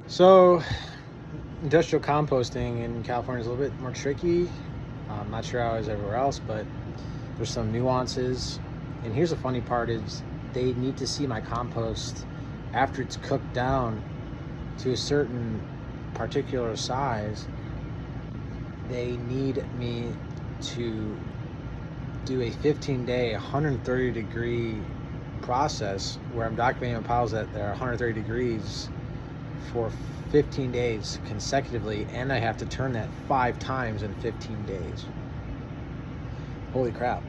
So, industrial composting in California is a little bit more tricky. I'm not sure how it is everywhere else, but there's some nuances. And here's the funny part is they need to see my compost after it's cooked down to a certain particular size. They need me to do a 15-day, 130-degree process where I'm documenting my piles that are 130 degrees for 15 days consecutively, and I have to turn that 5 times in 15 days. Holy crap.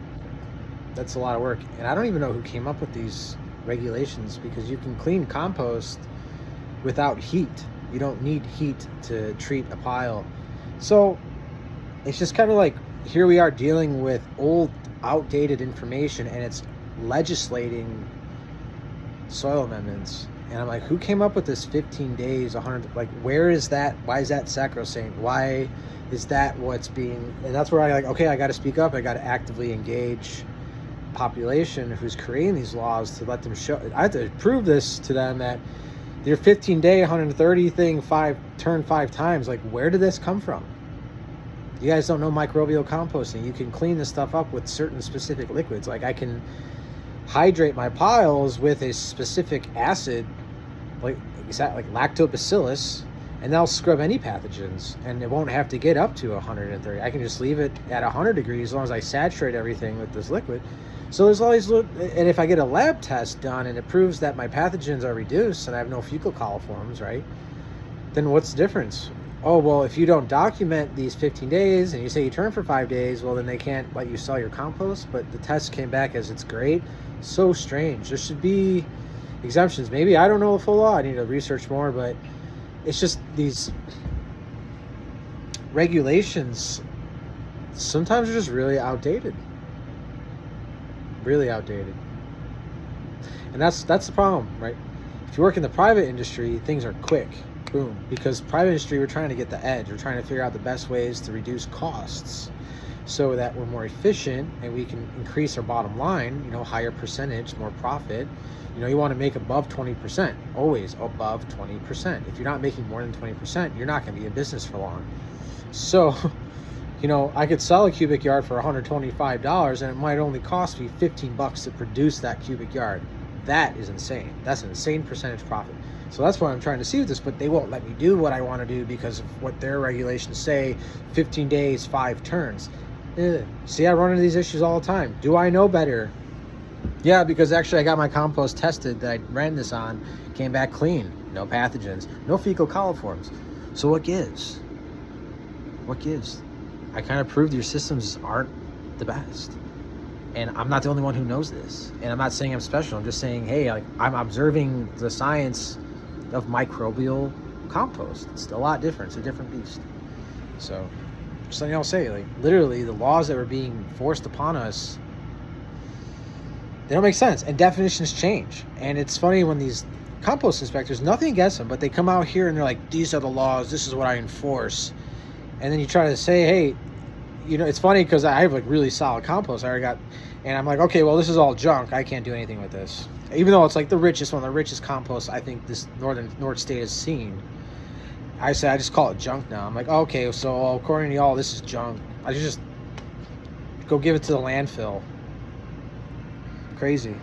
That's a lot of work. And I don't even know who came up with these regulations, because you can clean compost without heat. You don't need heat to treat a pile. So it's just kind of like, here we are dealing with old, outdated information, and it's legislating soil amendments. And I'm like, who came up with this 15 days, 100? Like, where is that? Why is that sacrosanct? Why is that what's being? And that's where I like, okay, I got to speak up. I got to actively engage population who's creating these laws to let them show. I have to prove this to them that your 15-day, 130 thing, turn 5 times. Like, where did this come from? You guys don't know microbial composting. You can clean this stuff up with certain specific liquids. Like, I can hydrate my piles with a specific acid, like lactobacillus, and that'll scrub any pathogens, and it won't have to get up to 130. I can just leave it at 100 degrees as long as I saturate everything with this liquid. So there's all these little, and if I get a lab test done and it proves that my pathogens are reduced and I have no fecal coliforms, right, then what's the difference? Oh, well, if you don't document these 15 days and you say you turn for 5 days, well, then they can't let you sell your compost. But the test came back as it's great. So strange. There should be exemptions. Maybe I don't know the full law. I need to research more, but it's just these regulations sometimes are just really outdated. Really outdated. And that's the problem, right? If you work in the private industry, things are quick. Boom. Because private industry, we're trying to get the edge. We're trying to figure out the best ways to reduce costs so that we're more efficient and we can increase our bottom line, higher percentage, more profit. You want to make above 20%, always above 20%. If you're not making more than 20%, you're not going to be in business for long. So, I could sell a cubic yard for $125 and it might only cost me $15 to produce that cubic yard. That is insane. That's an insane percentage profit. So that's what I'm trying to see with this, but they won't let me do what I want to do because of what their regulations say, 15 days, 5 turns. See, I run into these issues all the time. Do I know better? Yeah, because actually I got my compost tested that I ran this on, came back clean, no pathogens, no fecal coliforms. So what gives? What gives? I kind of proved your systems aren't the best. And I'm not the only one who knows this. And I'm not saying I'm special. I'm just saying, hey, I'm observing the science of microbial compost. It's a lot different. It's a different beast. So just something I'll say, literally the laws that were being forced upon us, they don't make sense. And definitions change. And it's funny when these compost inspectors, nothing against them, but they come out here and they're like, these are the laws. This is what I enforce. And then you try to say, hey, it's funny because I have really solid compost. And I'm like, okay, well, this is all junk. I can't do anything with this. Even though it's like one of the richest composts I think this North State has seen. I just call it junk now. I'm like, okay, so according to y'all, this is junk. I just go give it to the landfill. Crazy.